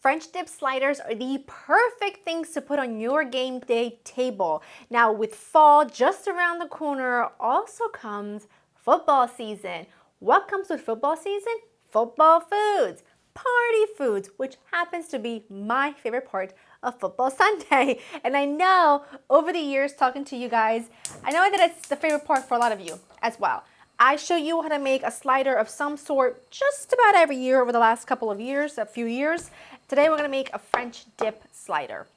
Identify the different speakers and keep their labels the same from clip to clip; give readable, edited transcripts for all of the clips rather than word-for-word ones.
Speaker 1: French dip sliders are the perfect things to put on your game day table. Now with fall just around the corner also comes football season. What comes with football season? Football foods, party foods, which happens to be my favorite part of football Sunday. And I know over the years talking to you guys, I know that it's the favorite part for a lot of you as well. I show you how to make a slider of some sort just about every year over the last couple of years, a few years. Today we're gonna make a French dip slider.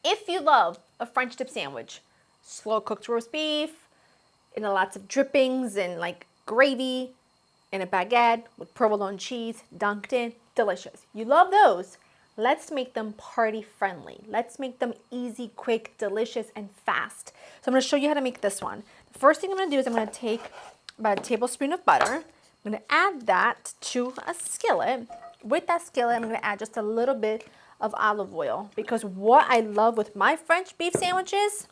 Speaker 1: If you love a French dip sandwich, slow cooked roast beef, and lots of drippings and like gravy, and a baguette with provolone cheese dunked in, delicious. You love those. Let's make them party friendly. Let's make them easy, quick, delicious, and fast. So I'm gonna show you how to make this one. The first thing I'm gonna do is I'm gonna take about a tablespoon of butter. I'm gonna add that to a skillet. With that skillet, I'm gonna add just a little bit of olive oil because what I love with my French beef sandwiches,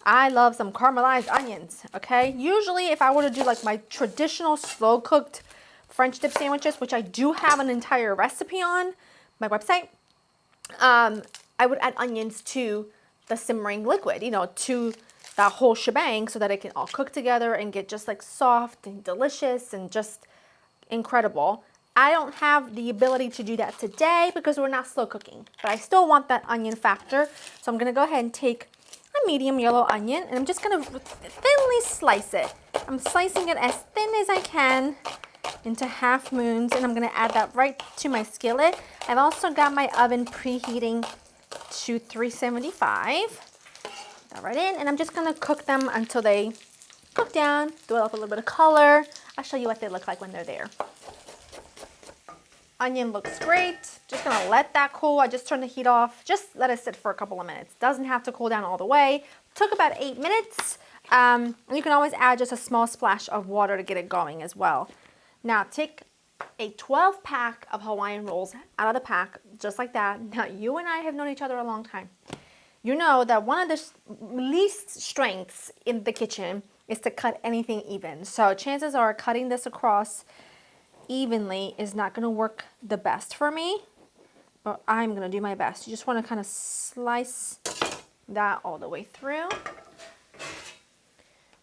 Speaker 1: I love some caramelized onions, okay? Usually if I were to do like my traditional slow cooked French dip sandwiches, which I do have an entire recipe on my website, I would add onions to the simmering liquid, you know, to that whole shebang so that it can all cook together and get just like soft and delicious and just incredible. I don't have the ability to do that today because we're not slow cooking, but I still want that onion factor. So I'm gonna go ahead and take a medium yellow onion and I'm just gonna thinly slice it. I'm slicing it as thin as I can into half moons and I'm gonna add that right to my skillet. I've also got my oven preheating to 375. That right in, and I'm just gonna cook them until they cook down, develop a little bit of color. I'll show you what they look like when they're there. Onion looks great. Just gonna let that cool. I just turned the heat off. Just let it sit for a couple of minutes. Doesn't have to cool down all the way. Took about 8 minutes. You can always add just a small splash of water to get it going as well. Now take a 12 pack of Hawaiian Rolls out of the pack, just like that. Now you and I have known each other a long time. You know that one of the least strengths in the kitchen is to cut anything even. So chances are cutting this across evenly is not gonna work the best for me, but I'm gonna do my best. You just wanna kind of slice that all the way through.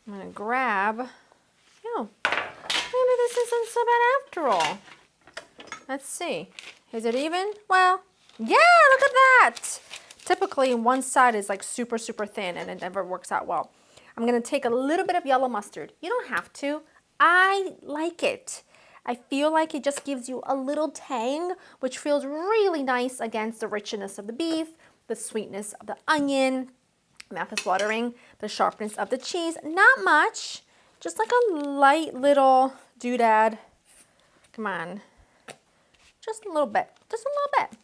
Speaker 1: I'm gonna grab, maybe this isn't so bad after all. Let's see, is it even? Well, yeah, look at that. Typically one side is like super, super thin and it never works out well. I'm gonna take a little bit of yellow mustard. You don't have to. I like it. I feel like it just gives you a little tang, which feels really nice against the richness of the beef, the sweetness of the onion, mouth is watering, the sharpness of the cheese. Not much, just like a light little doodad. Come on, just a little bit, just a little bit.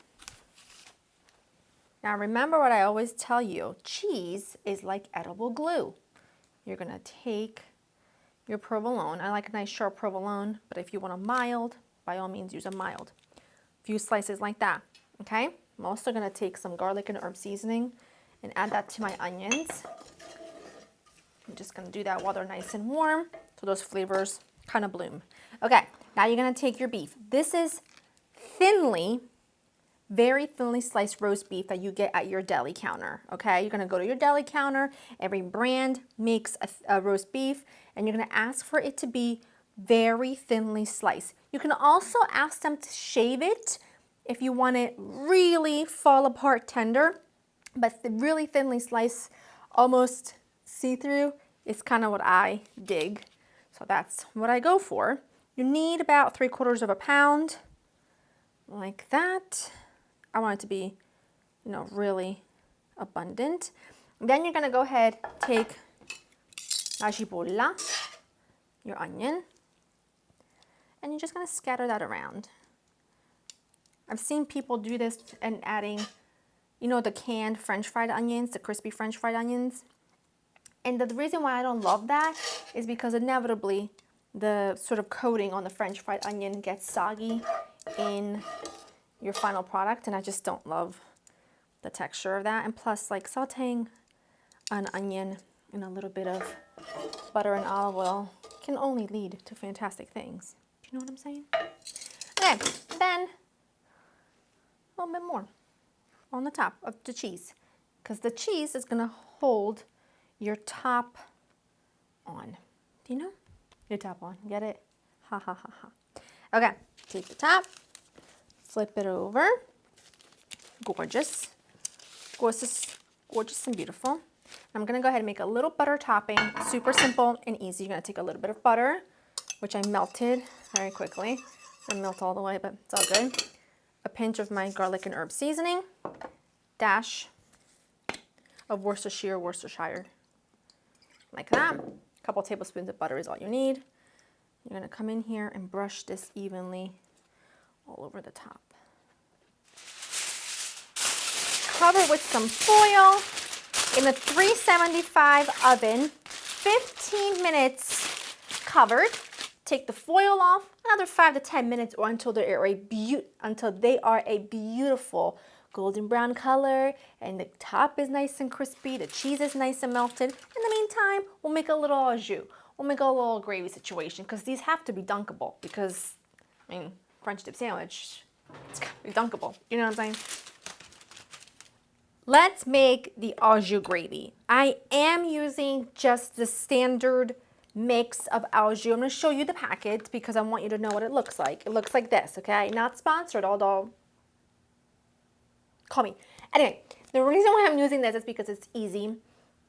Speaker 1: Now remember what I always tell you, cheese is like edible glue. You're gonna take your provolone. I like a nice sharp provolone, but if you want a mild, by all means use a mild. A few slices like that, okay? I'm also gonna take some garlic and herb seasoning and add that to my onions. I'm just gonna do that while they're nice and warm so those flavors kind of bloom. Okay, now you're gonna take your beef. This is very thinly sliced roast beef that you get at your deli counter, okay? You're gonna go to your deli counter, every brand makes a roast beef, and you're gonna ask for it to be very thinly sliced. You can also ask them to shave it if you want it really fall apart tender, but the really thinly sliced, almost see-through is kind of what I dig. So that's what I go for. You need about 3/4 pound, like that. I want it to be, really abundant. Then you're gonna go ahead, take la cipolla, your onion, and you're just gonna scatter that around. I've seen people do this and adding, the canned French fried onions, the crispy French fried onions. And the reason why I don't love that is because inevitably the sort of coating on the French fried onion gets soggy in your final product, and I just don't love the texture of that. And plus, like sauteing an onion in a little bit of butter and olive oil can only lead to fantastic things. Do you know what I'm saying? Okay, then little bit more on the top of the cheese, because the cheese is gonna hold your top on. Do you know? Your top on, get it? Ha ha ha ha. Okay, take the top, flip it over. Gorgeous, gorgeous, gorgeous and beautiful. I'm gonna go ahead and make a little butter topping, super simple and easy. You're gonna take a little bit of butter, which I melted very quickly. I didn't melt all the way, but it's all good. A pinch of my garlic and herb seasoning, dash of Worcestershire, like that. A couple tablespoons of butter is all you need. You're gonna come in here and brush this evenly all over the top. Cover with some foil in a 375 oven, 15 minutes covered. Take the foil off, another 5 to 10 minutes, or until they are a beautiful golden brown color and the top is nice and crispy, the cheese is nice and melted. In the meantime, we'll make a little au jus. We'll make a little gravy situation, because these have to be dunkable, because, I mean, French dip sandwich, it's gotta be dunkable. You know what I'm saying? Let's make the au jus gravy. I am using just the standard mix of au jus. I'm going to show you the packet because I want you to know what it looks like. It looks like this, okay? Not sponsored, although call me. Anyway, the reason why I'm using this is because it's easy.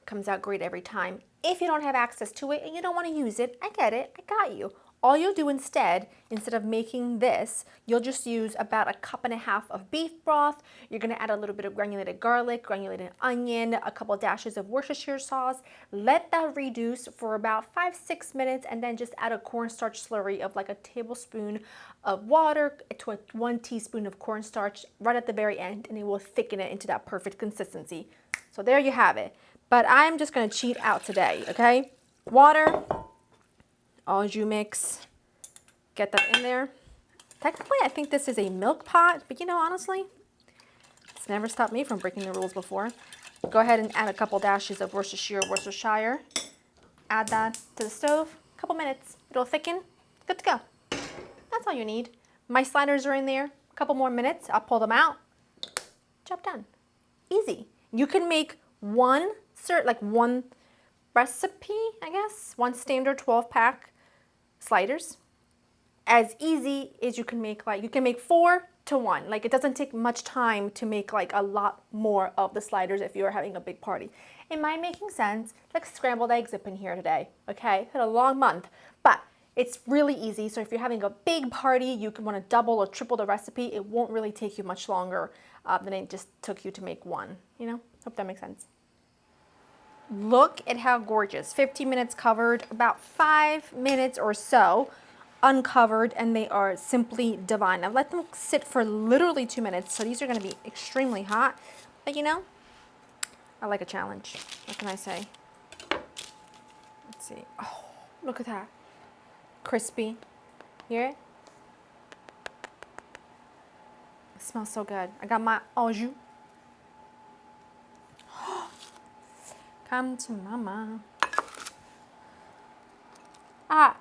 Speaker 1: Comes out great every time. If you don't have access to it and you don't want to use it, I get it. I got you. All you'll do instead of making this, you'll just use about 1.5 cups of beef broth. You're gonna add a little bit of granulated garlic, granulated onion, a couple dashes of Worcestershire sauce. Let that reduce for about 5-6 minutes, and then just add a cornstarch slurry of like a tablespoon of water to 1 teaspoon of cornstarch right at the very end, and it will thicken it into that perfect consistency. So there you have it. But I'm just gonna cheat out today, okay? Water, au jus mix, get that in there. Technically, I think this is a milk pot, but you know, honestly, it's never stopped me from breaking the rules before. Go ahead and add a couple dashes of Worcestershire. Add that to the stove, a couple minutes. It'll thicken, good to go. That's all you need. My sliders are in there, a couple more minutes. I'll pull them out. Job done. Easy. You can make one recipe, I guess, one standard 12-pack sliders. As easy as you can make, like you can make 4 to 1. Like it doesn't take much time to make like a lot more of the sliders if you're having a big party. Am I making sense? Like scrambled eggs up in here today, okay? Had a long month, but it's really easy. So if you're having a big party, you can want to double or triple the recipe. It won't really take you much longer than it just took you to make one, you know? Hope that makes sense. Look at how gorgeous. 15 minutes covered, about 5 minutes or so uncovered, and they are simply divine. I've let them sit for literally 2 minutes, so these are going to be extremely hot. But you know, I like a challenge. What can I say? Let's see. Oh, look at that. Crispy. Hear it? It smells so good. I got my au jus. Come to mama. Ah.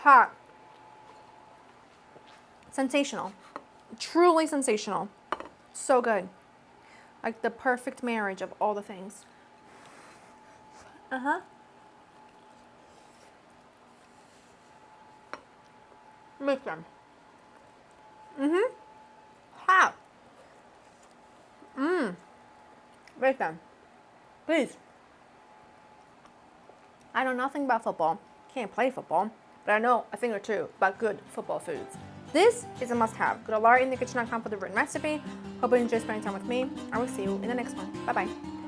Speaker 1: Hot. Sensational. Truly sensational. So good. Like the perfect marriage of all the things. Uh-huh. Make them. Mm-hmm. Hot. Make them. Please. I know nothing about football. Can't play football. But I know a thing or two about good football foods. This is a must-have. Go to laurainthekitchen.com for the written recipe. Hope you enjoy spending time with me. I will see you in the next one. Bye-bye.